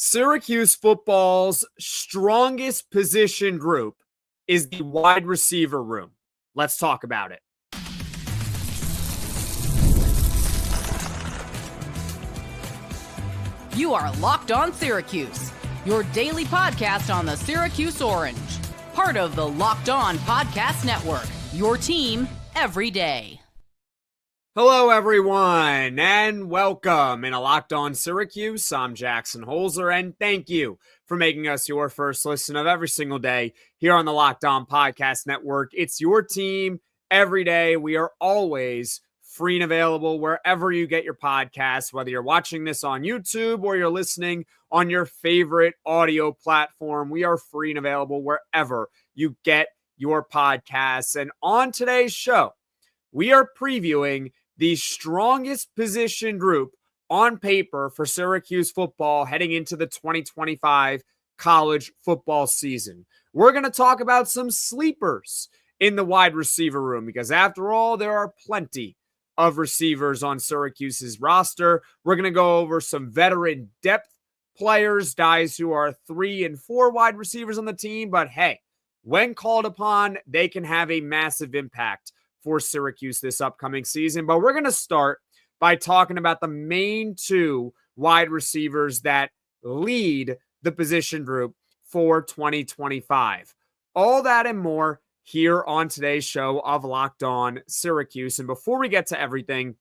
Syracuse football's strongest position group is the wide receiver room. Let's talk about it. You are Locked On Syracuse, your daily podcast on the Syracuse Orange, part of the Locked On Podcast Network, your team every day. Hello, everyone, and welcome in a Locked On Syracuse. I'm Jackson Holzer, and thank you for making us your first listen of every single day here on the Locked On Podcast Network. It's your team every day. We are always free and available wherever you get your podcasts, whether you're watching this on YouTube or you're listening on your favorite audio platform. We are free and available wherever you get your podcasts. And on today's show, we are previewing the strongest position group on paper for Syracuse football heading into the 2025 college football season. We're going to talk about some sleepers in the wide receiver room because, after all, there are plenty of receivers on Syracuse's roster. We're going to go over some veteran depth players, guys who are 3 and 4 wide receivers on the team, but hey, when called upon, they can have a massive impact for Syracuse this upcoming season. But we're going to start by talking about the main 2 wide receivers that lead the position group for 2025. All that and more here on today's show of Locked On Syracuse. And before we get to everything,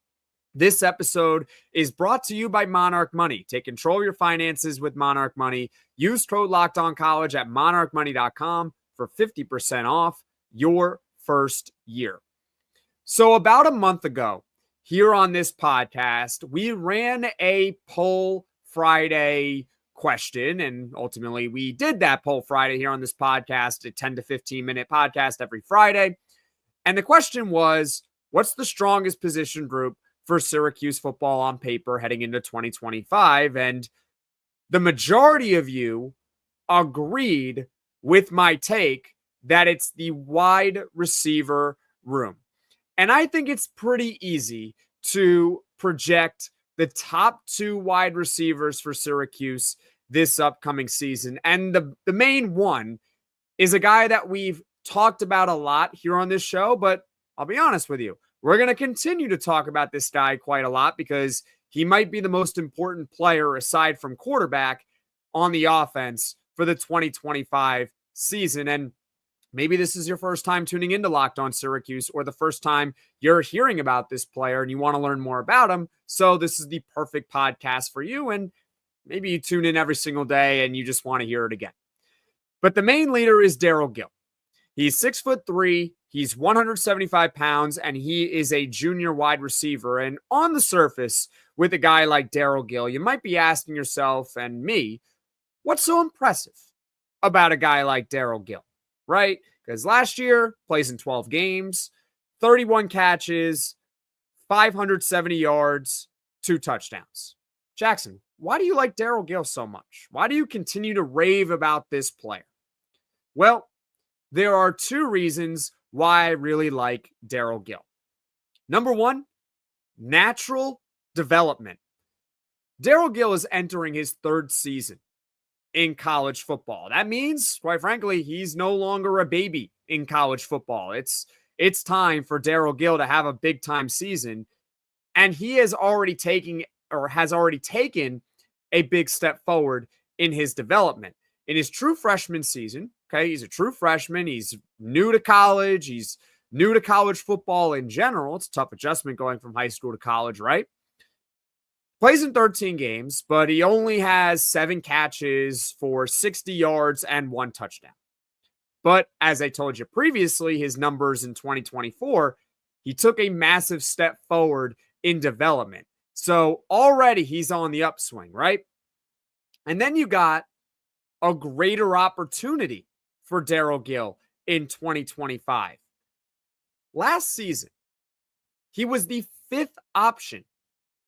this episode is brought to you by Monarch Money. Take control of your finances with Monarch Money. Use code LOCKEDONCollege at monarchmoney.com for 50% off your first year. So about a month ago, here on this podcast, we ran a Poll Friday question, and ultimately we did that Poll Friday here on this podcast, a 10 to 15 minute podcast every Friday. And the question was, what's the strongest position group for Syracuse football on paper heading into 2025? And the majority of you agreed with my take that it's the wide receiver room. And I think it's pretty easy to project the top 2 wide receivers for Syracuse this upcoming season. And the main one is a guy that we've talked about a lot here on this show, but I'll be honest with you, we're going to continue to talk about this guy quite a lot because he might be the most important player aside from quarterback on the offense for the 2025 season. And maybe this is your first time tuning into Locked On Syracuse or the first time you're hearing about this player and you want to learn more about him. So this is the perfect podcast for you. And maybe you tune in every single day and you just want to hear it again. But the main leader is Darrell Gill. He's 6'3", he's 175 pounds, and he is a junior wide receiver. And on the surface, with a guy like Darrell Gill, you might be asking yourself and me, what's so impressive about a guy like Darrell Gill? Right? Because last year, plays in 12 games, 31 catches, 570 yards, 2 touchdowns. Jackson, why do you like Darrell Gill so much? Why do you continue to rave about this player? Well, there are 2 reasons why I really like Darrell Gill. Number 1, natural development. Darrell Gill is entering his 3rd season in college football. That means, quite frankly, he's no longer a baby in college football. It's time for Darrell Gill to have a big time season. And he has already taken a big step forward in his development. In his true freshman season, okay, he's a true freshman. He's new to college. He's new to college football in general. It's a tough adjustment going from high school to college, right? Plays in 13 games, but he only has 7 catches for 60 yards and 1 touchdown. But as I told you previously, his numbers in 2024, he took a massive step forward in development. So already he's on the upswing, right? And then you got a greater opportunity for Darrell Gill in 2025. Last season, he was the 5th option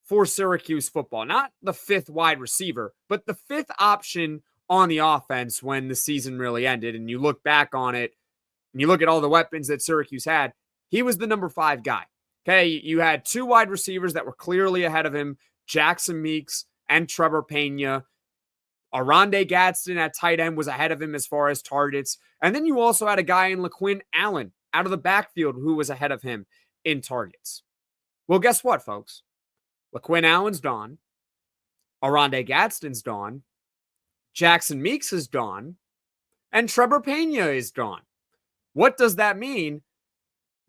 for Syracuse football. Not the 5th wide receiver, but the 5th option on the offense when the season really ended. And you look back on it, and you look at all the weapons that Syracuse had, he was the number 5 guy. Okay, you had 2 wide receivers that were clearly ahead of him, Jackson Meeks and Trevor Pena. Oronde Gadsden at tight end was ahead of him as far as targets. And then you also had a guy in LaQuinn Allen out of the backfield who was ahead of him in targets. Well, guess what, folks? LaQuinn Allen's gone. Oronde Gadsden's gone. Jackson Meeks is gone. And Trevor Pena is gone. What does that mean?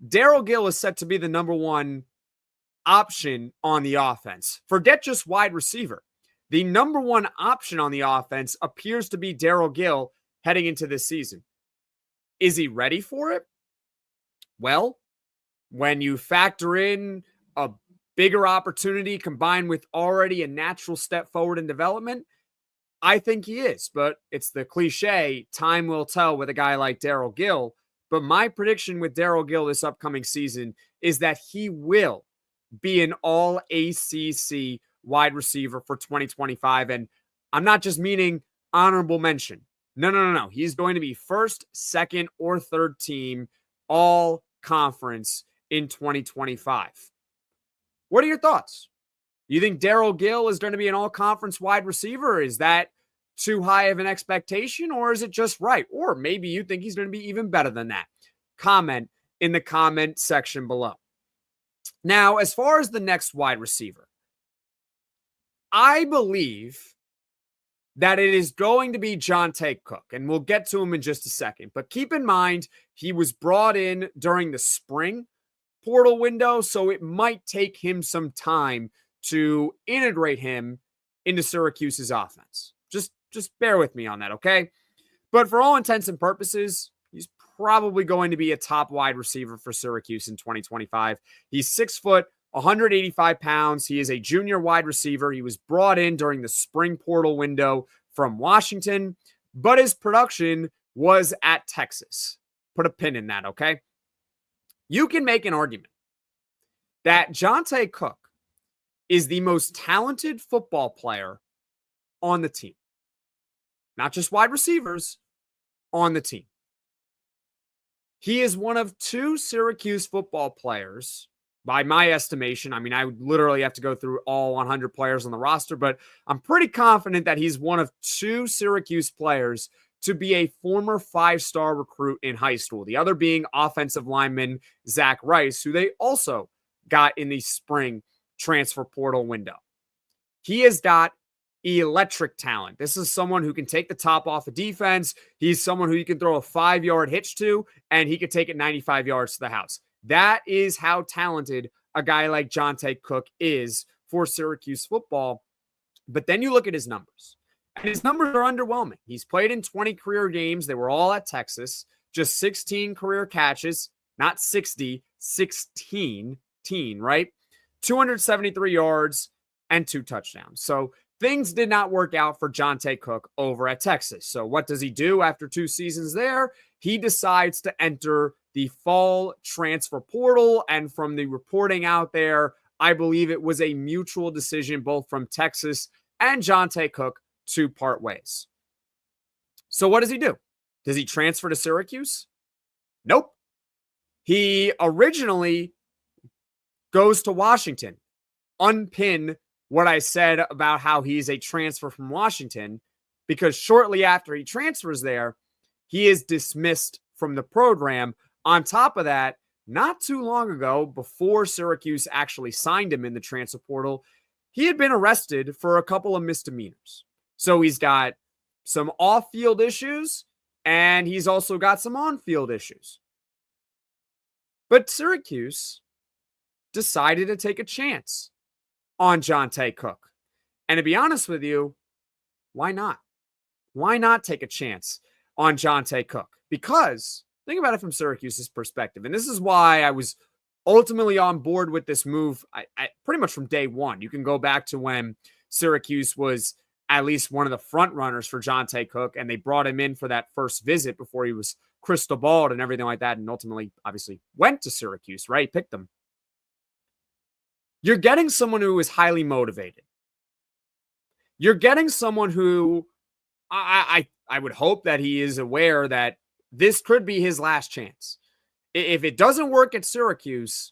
Darrell Gill is set to be the number one option on the offense. Forget just wide receiver. The number one option on the offense appears to be Darrell Gill heading into this season. Is he ready for it? Well, when you factor in a bigger opportunity combined with already a natural step forward in development, I think he is. But it's the cliche, time will tell with a guy like Darrell Gill. But my prediction with Darrell Gill this upcoming season is that he will be an All-ACC wide receiver for 2025. And I'm not just meaning honorable mention. No. He's going to be first, second, or third team all conference in 2025. What are your thoughts? You think Darrell Gill is going to be an all conference wide receiver? Is that too high of an expectation, or is it just right? Or maybe you think he's going to be even better than that. Comment in the comment section below. Now, as far as the next wide receiver, I believe that it is going to be Johntay Cook, and we'll get to him in just a second. But keep in mind, he was brought in during the spring portal window, so it might take him some time to integrate him into Syracuse's offense. Just bear with me on that, okay? But for all intents and purposes, he's probably going to be a top wide receiver for Syracuse in 2025. He's 6 foot, 185 pounds. He is a junior wide receiver. He was brought in during the spring portal window from Washington, but his production was at Texas. Put a pin in that, okay? You can make an argument that Johntay Cook is the most talented football player on the team. Not just wide receivers, on the team. He is one of 2 Syracuse football players, by my estimation. I mean, I would literally have to go through all 100 players on the roster, but I'm pretty confident that he's one of 2 Syracuse players to be a former 5-star recruit in high school. The other being offensive lineman Zach Rice, who they also got in the spring transfer portal window. He has got electric talent. This is someone who can take the top off of defense. He's someone who you can throw a 5-yard hitch to, and he could take it 95 yards to the house. That is how talented a guy like Johntay Cook is for Syracuse football. But then you look at his numbers, and his numbers are underwhelming. He's played in 20 career games. They were all at Texas. Just 16 career catches, not 60, 16, right? 273 yards and 2 touchdowns. So things did not work out for Johntay Cook over at Texas. So what does he do after 2 seasons there? He decides to enter the fall transfer portal. And from the reporting out there, I believe it was a mutual decision both from Texas and Johntay Cook to part ways. So what does he do? Does he transfer to Syracuse? Nope. He originally goes to Washington. Unpin what I said about how he's a transfer from Washington, because shortly after he transfers there, he is dismissed from the program. On top of that, not too long ago, before Syracuse actually signed him in the transfer portal, he had been arrested for a couple of misdemeanors. So he's got some off-field issues, and he's also got some on-field issues. But Syracuse decided to take a chance on Johntay Cook. And to be honest with you, why not? Why not take a chance on Johntay Cook? Because think about it from Syracuse's perspective. And this is why I was ultimately on board with this move I pretty much from day one. You can go back to when Syracuse was at least one of the front runners for Johntay Cook, and they brought him in for that first visit before he was crystal balled and everything like that, and ultimately, obviously, went to Syracuse, right? Picked them. You're getting someone who is highly motivated. You're getting someone who I would hope that he is aware that this could be his last chance. If it doesn't work at Syracuse,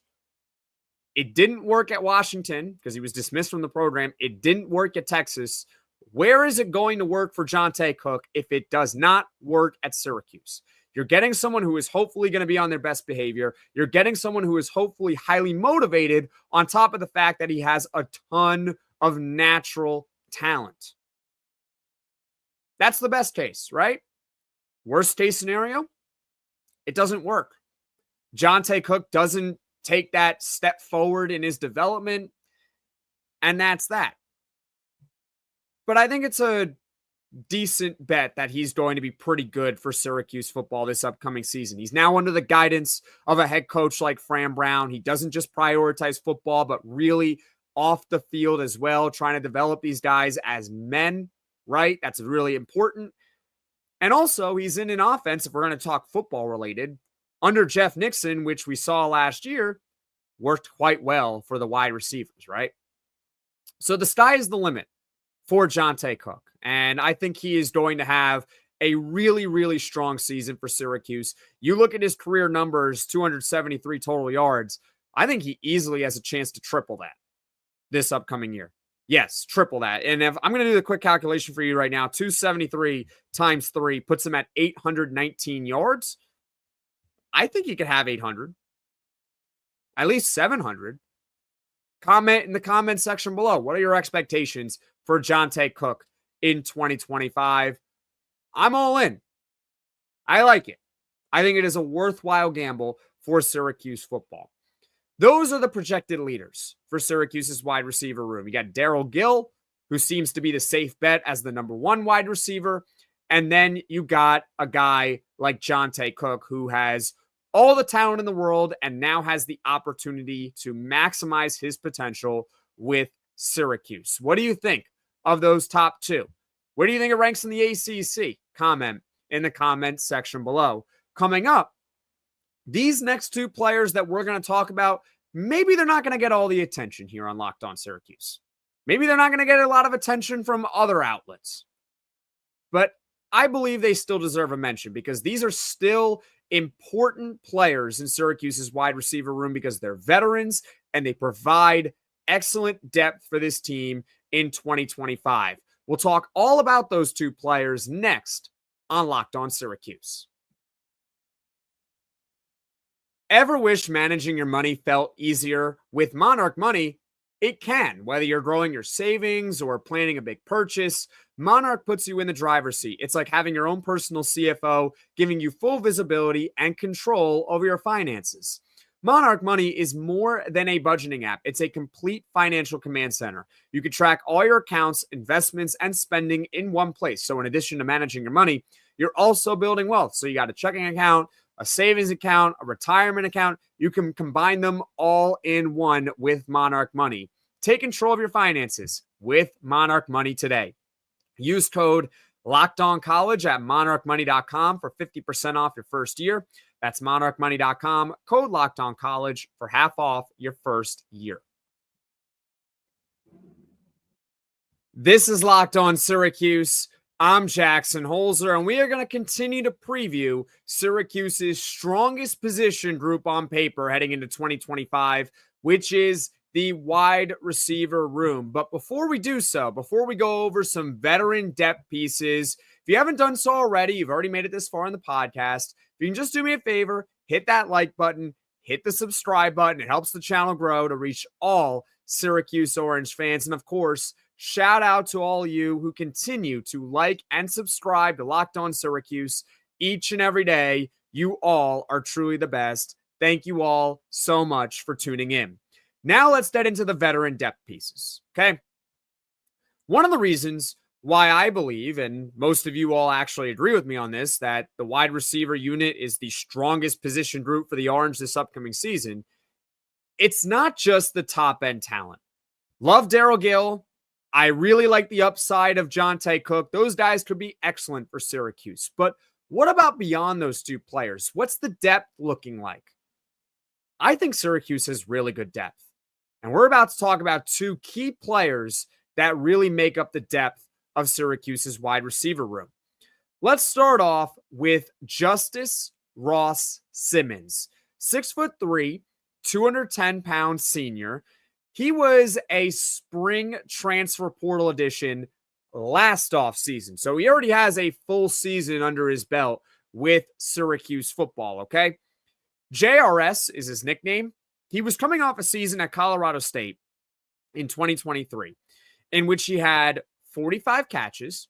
it didn't work at Washington because he was dismissed from the program. It didn't work at Texas. Where is it going to work for Johntay Cook if it does not work at Syracuse? You're getting someone who is hopefully going to be on their best behavior. You're getting someone who is hopefully highly motivated, on top of the fact that he has a ton of natural talent. That's the best case, right? Worst case scenario, it doesn't work. Johntay Cook doesn't take that step forward in his development, and that's that. But I think it's a decent bet that he's going to be pretty good for Syracuse football this upcoming season. He's now under the guidance of a head coach like Fran Brown. He doesn't just prioritize football, but really off the field as well, trying to develop these guys as men, right? That's really important. And also, he's in an offense, if we're going to talk football related, under Jeff Nixon, which we saw last year, worked quite well for the wide receivers, right? So the sky is the limit for Johntay Cook. And I think he is going to have a really, really strong season for Syracuse. You look at his career numbers, 273 total yards. I think he easily has a chance to triple that this upcoming year. Yes, triple that. And if I'm going to do the quick calculation for you right now, 273 times 3 puts him at 819 yards. I think he could have 800, at least 700. Comment in the comment section below. What are your expectations for Johntay Cook in 2025? I'm all in. I like it. I think it is a worthwhile gamble for Syracuse football. Those are the projected leaders for Syracuse's wide receiver room. You got Darrell Gill, who seems to be the safe bet as the number one wide receiver. And then you got a guy like Johntay Cook, who has all the talent in the world and now has the opportunity to maximize his potential with Syracuse. What do you think of those top two? Where do you think it ranks in the ACC? Comment in the comments section below. Coming up, these next two players that we're going to talk about, maybe they're not going to get all the attention here on Locked On Syracuse. Maybe they're not going to get a lot of attention from other outlets. But I believe they still deserve a mention because these are still important players in Syracuse's wide receiver room because they're veterans and they provide excellent depth for this team in 2025. We'll talk all about those two players next on Locked On Syracuse. Ever wish managing your money felt easier? With Monarch Money, it can. Whether you're growing your savings or planning a big purchase, Monarch puts you in the driver's seat. It's like having your own personal CFO, giving you full visibility and control over your finances. Monarch Money is more than a budgeting app. It's a complete financial command center. You can track all your accounts, investments, and spending in one place. So in addition to managing your money, you're also building wealth. So you got a checking account, a savings account, a retirement account. You can combine them all in one with Monarch Money. Take control of your finances with Monarch Money today. Use code LOCKEDONCollege at monarchmoney.com for 50% off your first year. That's monarchmoney.com, code LOCKEDONCollege for half off your first year. This is Locked On Syracuse. I'm Jackson Holzer, and we are going to continue to preview Syracuse's strongest position group on paper heading into 2025, which is the wide receiver room. But before we do so, before we go over some veteran depth pieces, if you haven't done so already, you've already made it this far in the podcast, if you can just do me a favor, hit that like button, hit the subscribe button. It helps the channel grow to reach all Syracuse Orange fans. And of course, shout out to all of you who continue to like and subscribe to Locked On Syracuse each and every day. You all are truly the best. Thank you all so much for tuning in. Now let's get into the veteran depth pieces, okay? One of the reasons why I believe, and most of you all actually agree with me on this, that the wide receiver unit is the strongest position group for the Orange this upcoming season, it's not just the top-end talent. Love Darrell Gill. I really like the upside of Johntay Cook. Those guys could be excellent for Syracuse. But what about beyond those two players? What's the depth looking like? I think Syracuse has really good depth. And we're about to talk about two key players that really make up the depth of Syracuse's wide receiver room. Let's start off with Justus Ross-Simmons, 6'3", 210-pound senior. He was a spring transfer portal addition last offseason. So he already has a full season under his belt with Syracuse football, okay? JRS is his nickname. He was coming off a season at Colorado State in 2023 in which he had 45 catches,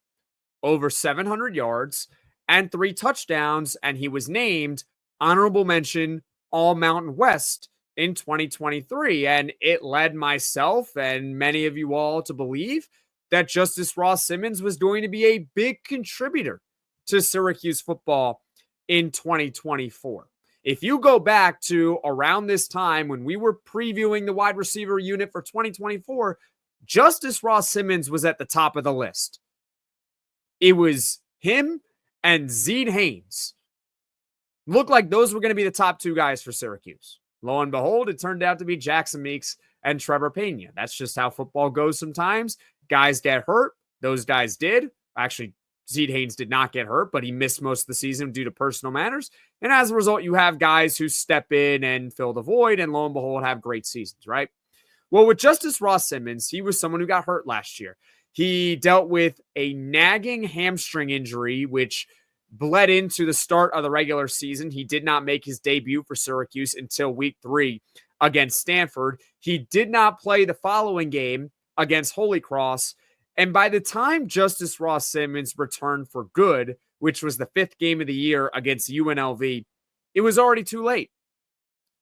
over 700 yards, and 3 touchdowns, and he was named honorable mention All Mountain West in 2023. And it led myself and many of you all to believe that Justus Ross-Simmons was going to be a big contributor to Syracuse football in 2024. If you go back to around this time when we were previewing the wide receiver unit for 2024, Justus Ross-Simmons was at the top of the list. It was him and Zeed Haynes. Looked like those were going to be the top 2 guys for Syracuse. Lo and behold, it turned out to be Jackson Meeks and Trevor Pena. That's just how football goes sometimes. Guys get hurt. Those guys did. Actually, Zeed Haynes did not get hurt, but he missed most of the season due to personal matters. And as a result, you have guys who step in and fill the void and lo and behold have great seasons, right? Well, with Justus Ross-Simmons, he was someone who got hurt last year. He dealt with a nagging hamstring injury, which bled into the start of the regular season. He did not make his debut for Syracuse until week 3 against Stanford. He did not play the following game against Holy Cross. And by the time Justus Ross-Simmons returned for good, which was the 5th game of the year against UNLV, it was already too late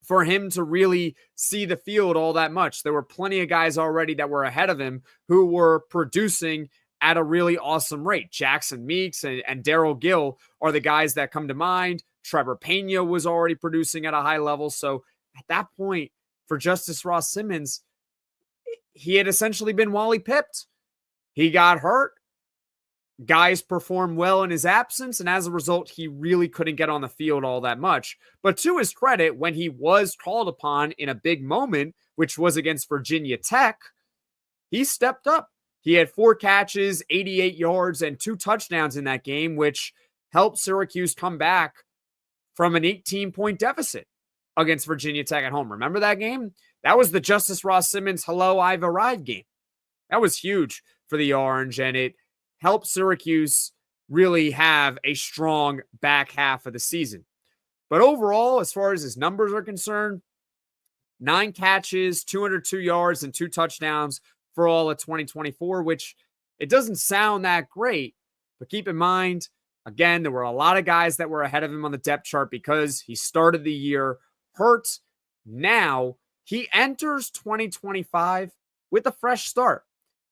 for him to really see the field all that much. There were plenty of guys already that were ahead of him who were producing at a really awesome rate. Jackson Meeks and Darrell Gill are the guys that come to mind. Trevor Pena was already producing at a high level. So at that point, for Justus Ross-Simmons, he had essentially been Wally pipped. He got hurt. Guys performed well in his absence, and as a result, he really couldn't get on the field all that much. But to his credit, when he was called upon in a big moment, which was against Virginia Tech, he stepped up. He had 4 catches, 88 yards, and 2 touchdowns in that game, which helped Syracuse come back from an 18-point deficit against Virginia Tech at home. Remember that game? That was the Justus Ross-Simmons "Hello, I've arrived" game. That was huge for the Orange, and it helped Syracuse really have a strong back half of the season. But overall, as far as his numbers are concerned, 9 catches, 202 yards, and 2 touchdowns for all of 2024, which it doesn't sound that great. But keep in mind, again, there were a lot of guys that were ahead of him on the depth chart because he started the year hurt. Now he enters 2025 with a fresh start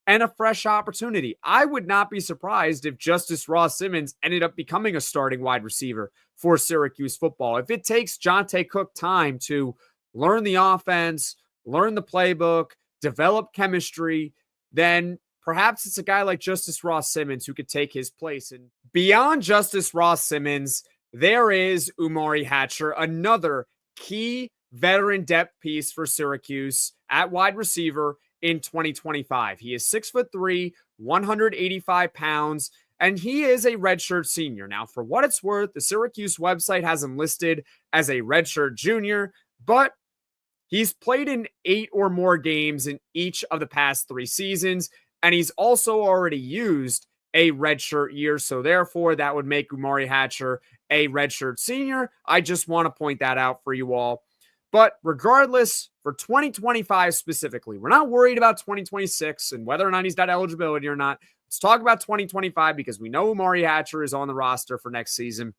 and a fresh opportunity. I would not be surprised if Justus Ross-Simmons ended up becoming a starting wide receiver for Syracuse football. If it takes Johntay Cook time to learn the offense, learn the playbook, develop chemistry, then perhaps it's a guy like Justus Ross-Simmons who could take his place. And beyond Justus Ross-Simmons, there is Umari Hatcher, another key veteran depth piece for Syracuse at wide receiver in 2025. He is 6'3", 185 pounds, and he is a redshirt senior. Now, for what it's worth, the Syracuse website has him listed as a redshirt junior, but he's played in 8 or more games in each of the past 3 seasons, and he's also already used a redshirt year, so therefore that would make Umari Hatcher a redshirt senior. I just want to point that out for you all. But regardless, for 2025 specifically, we're not worried about 2026 and whether or not he's got eligibility or not. Let's talk about 2025 because we know Umari Hatcher is on the roster for next season.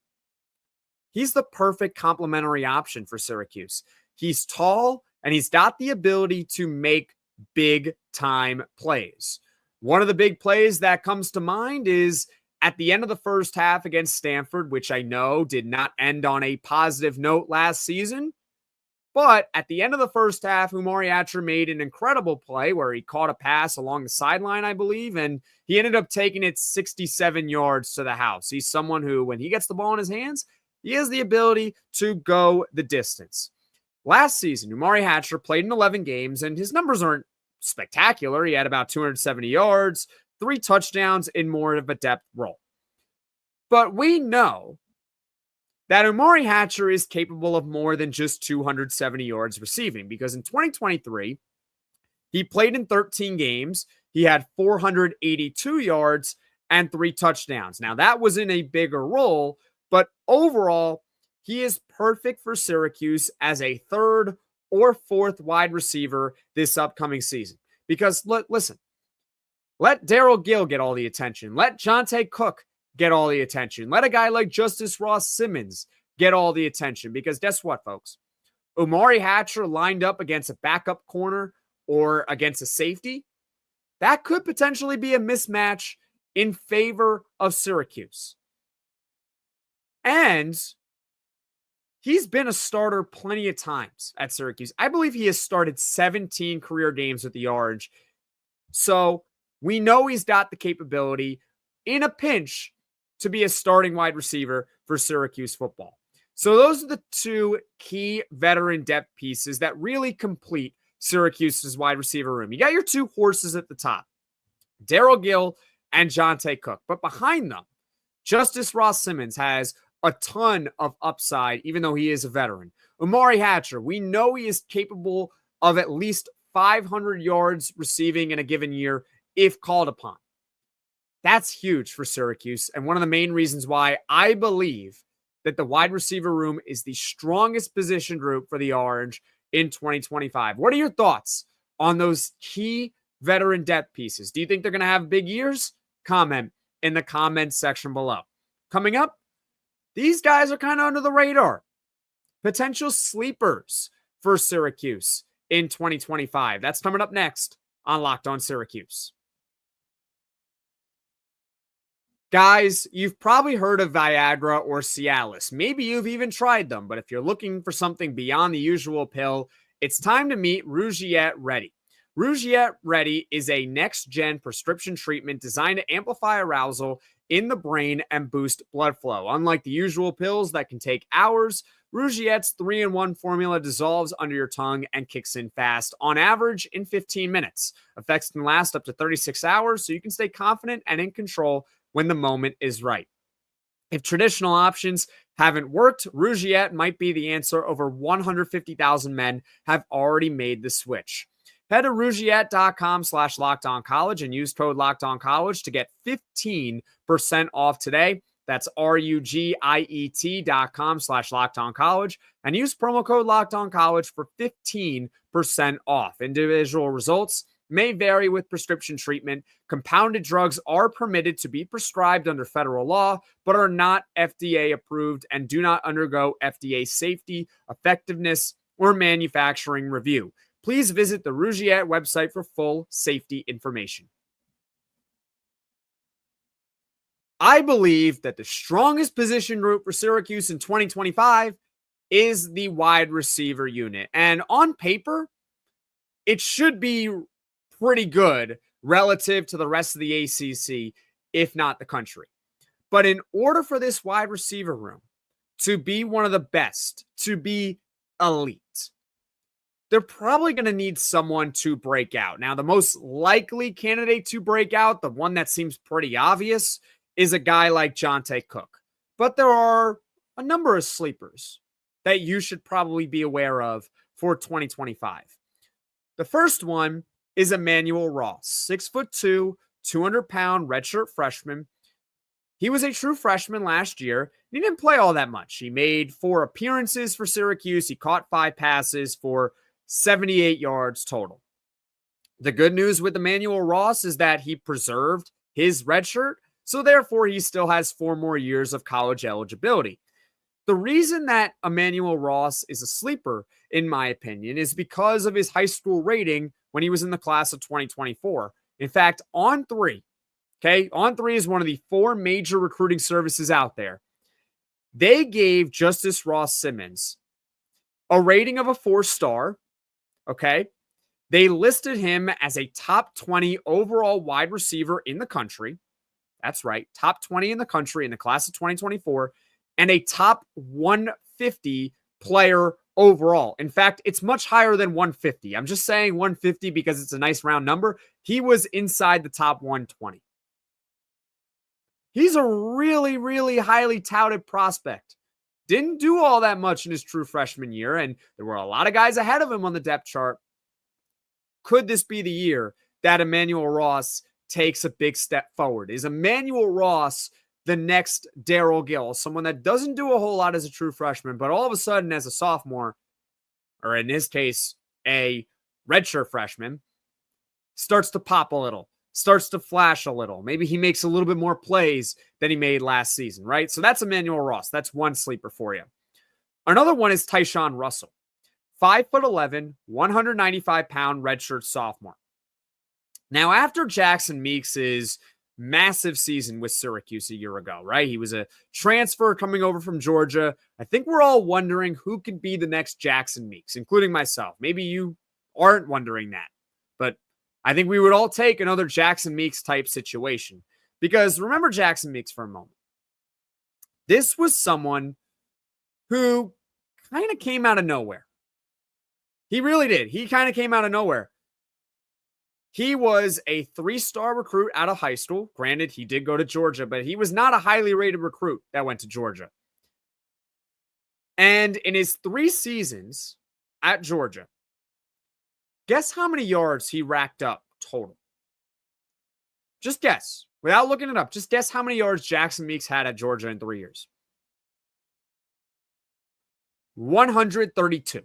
He's the perfect complementary option for Syracuse. He's tall and he's got the ability to make big time plays. One of the big plays that comes to mind is at the end of the first half against Stanford, which I know did not end on a positive note last season. But at the end of the first half, Umari Hatcher made an incredible play where he caught a pass along the sideline, I believe, and he ended up taking it 67 yards to the house. He's someone who, when he gets the ball in his hands, he has the ability to go the distance. Last season, Umari Hatcher played in 11 games, and his numbers aren't spectacular. He had about 270 yards, 3 touchdowns in more of a depth role. But we know that Umari Hatcher is capable of more than just 270 yards receiving because in 2023, he played in 13 games. he had 482 yards and 3 touchdowns. Now, that was in a bigger role, but overall, he is perfect for Syracuse as a third or fourth wide receiver this upcoming season. Because, listen, let Darrell Gill get all the attention. Let Johntay Cook get all the attention. Let a guy like Justus Ross-Simmons get all the attention. Because guess what, folks? Umari Hatcher lined up against a backup corner or against a safety, that could potentially be a mismatch in favor of Syracuse. And he's been a starter plenty of times at Syracuse. I believe he has started 17 career games with the Orange. So we know he's got the capability in a pinch to be a starting wide receiver for Syracuse football. So those are the two key veteran depth pieces that really complete Syracuse's wide receiver room. You got your two horses at the top, Darrell Gill and Johntay Cook. But behind them, Justus Ross-Simmons has a ton of upside, even though he is a veteran. Umari Hatcher, we know he is capable of at least 500 yards receiving in a given year if called upon. That's huge for Syracuse, and one of the main reasons why I believe that the wide receiver room is the strongest position group for the Orange in 2025. What are your thoughts on those key veteran depth pieces? Do you think they're going to have big years? Comment in the comments section below. Coming up, these guys are kind of under the radar. Potential sleepers for Syracuse in 2025. That's coming up next on Locked On Syracuse. Guys, you've probably heard of Viagra or Cialis. Maybe you've even tried them, but if you're looking for something beyond the usual pill, it's time to meet Rugiet Ready. Rugiet Ready is a next-gen prescription treatment designed to amplify arousal in the brain and boost blood flow. Unlike the usual pills that can take hours, Rugiet's 3-in-1 formula dissolves under your tongue and kicks in fast, on average in 15 minutes. Effects can last up to 36 hours, so you can stay confident and in control when the moment is right. If traditional options haven't worked, Rugiet might be the answer. Over 150,000 men have already made the switch. Head to Rugiet.com/LockedOnCollege and use code LockedOnCollege to get 15% off today. That's Rugiet.com/LockedOnCollege and use promo code LockedOnCollege for 15% off. Individual results may vary with prescription treatment. Compounded drugs are permitted to be prescribed under federal law, but are not FDA approved and do not undergo FDA safety, effectiveness, or manufacturing review. Please visit the Rugiet website for full safety information. I believe that the strongest position group for Syracuse in 2025 is the wide receiver unit. And on paper, it should be pretty good relative to the rest of the ACC, if not the country. But in order for this wide receiver room to be one of the best, to be elite, they're probably going to need someone to break out. Now, the most likely candidate to break out, the one that seems pretty obvious, is a guy like Johntay Cook. But there are a number of sleepers that you should probably be aware of for 2025. The first one is Emanuel Ross, 6'2", 200-pound redshirt freshman. He was a true freshman last year. He didn't play all that much. He made 4 appearances for Syracuse. He caught 5 passes for 78 yards total. The good news with Emanuel Ross is that he preserved his redshirt, so therefore he still has 4 more years of college eligibility. The reason that Emanuel Ross is a sleeper, in my opinion, is because of his high school rating when he was in the class of 2024. In fact, On3, On3 is one of the 4 major recruiting services out there. They gave Justus Ross-Simmons a rating of a 4-star, They listed him as a top 20 overall wide receiver in the country. That's right, top 20 in the country in the class of 2024, and a top 150 player overall. In fact, it's much higher than 150. I'm just saying 150 because it's a nice round number. He was inside the top 120. He's a really, really highly touted prospect. Didn't do all that much in his true freshman year, and there were a lot of guys ahead of him on the depth chart. Could this be the year that Emanuel Ross takes a big step forward? Is Emanuel Ross the next Darrell Gill, someone that doesn't do a whole lot as a true freshman, but all of a sudden as a sophomore, or in his case, a redshirt freshman, starts to pop a little, starts to flash a little. Maybe he makes a little bit more plays than he made last season, right? So that's Emanuel Ross. That's one sleeper for you. Another one is Tyshawn Russell, 5'11", 195-pound redshirt sophomore. Now, after Jackson Meeks' massive season with Syracuse a year ago, right? He was a transfer coming over from Georgia. I think we're all wondering who could be the next Jackson Meeks, including myself. Maybe you aren't wondering that, but I think we would all take another Jackson Meeks type situation, because remember Jackson Meeks for a moment. This was someone who kind of came out of nowhere. He really did. He kind of came out of nowhere. He was a 3-star recruit out of high school. Granted, he did go to Georgia, but he was not a highly rated recruit that went to Georgia. And in his 3 seasons at Georgia, guess how many yards he racked up total? Just guess. Without looking it up, just guess how many yards Jackson Meeks had at Georgia in 3 years. 132.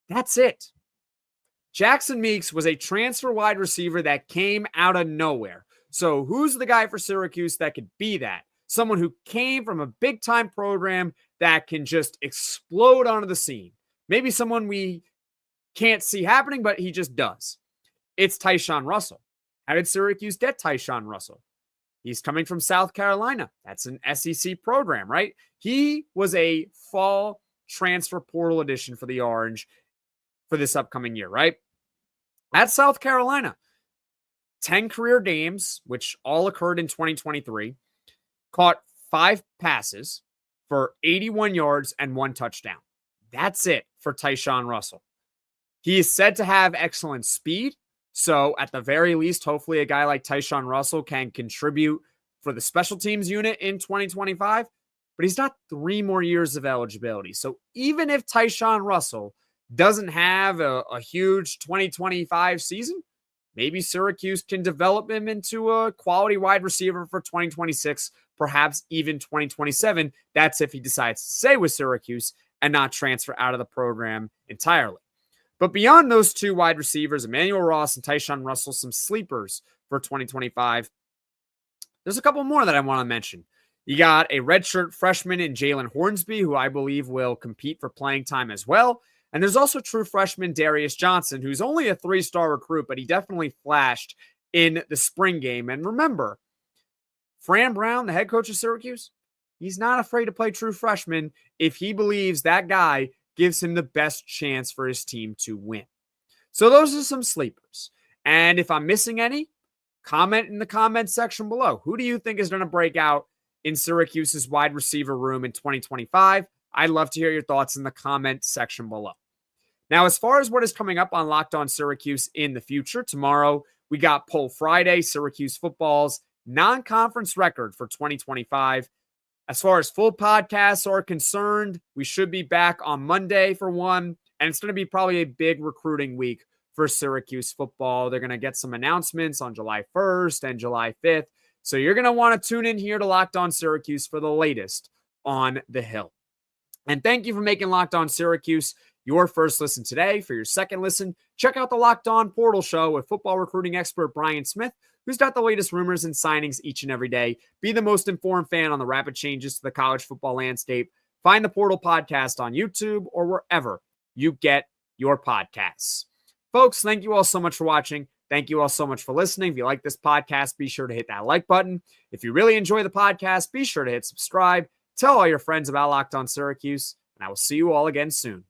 That's it. Jackson Meeks was a transfer wide receiver that came out of nowhere. So who's the guy for Syracuse that could be that? Someone who came from a big-time program that can just explode onto the scene. Maybe someone we can't see happening, but he just does. It's Tyshawn Russell. How did Syracuse get Tyshawn Russell? He's coming from South Carolina. That's an SEC program, right? He was a fall transfer portal addition for the Orange for this upcoming year, right? At South Carolina, 10 career games, which all occurred in 2023, caught 5 passes for 81 yards and 1 touchdown. That's it for Tyshawn Russell. He is said to have excellent speed. So at the very least, hopefully a guy like Tyshawn Russell can contribute for the special teams unit in 2025. But he's got 3 more years of eligibility. So even if Tyshawn Russell doesn't have a huge 2025 season, maybe Syracuse can develop him into a quality wide receiver for 2026, perhaps even 2027. That's if he decides to stay with Syracuse and not transfer out of the program entirely. But beyond those 2 wide receivers, Emanuel Ross and Tyshawn Russell, some sleepers for 2025. There's a couple more that I want to mention. You got a redshirt freshman in Jalen Hornsby, who I believe will compete for playing time as well. And there's also true freshman Darius Johnson, who's only a 3-star recruit, but he definitely flashed in the spring game. And remember, Fran Brown, the head coach of Syracuse, he's not afraid to play true freshman if he believes that guy gives him the best chance for his team to win. So those are some sleepers. And if I'm missing any, comment in the comment section below. Who do you think is going to break out in Syracuse's wide receiver room in 2025? I'd love to hear your thoughts in the comment section below. Now, as far as what is coming up on Locked On Syracuse in the future, tomorrow we got Poll Friday, Syracuse football's non-conference record for 2025. As far as full podcasts are concerned, we should be back on Monday for one, and it's going to be probably a big recruiting week for Syracuse football. They're going to get some announcements on July 1st and July 5th, so you're going to want to tune in here to Locked On Syracuse for the latest on the Hill. And thank you for making Locked On Syracuse your first listen today. For your second listen, check out the Locked On Portal Show with football recruiting expert Brian Smith, who's got the latest rumors and signings each and every day. Be the most informed fan on the rapid changes to the college football landscape. Find the Portal Podcast on YouTube or wherever you get your podcasts. Folks, thank you all so much for watching. Thank you all so much for listening. If you like this podcast, be sure to hit that like button. If you really enjoy the podcast, be sure to hit subscribe. Tell all your friends about Locked On Syracuse, and I will see you all again soon.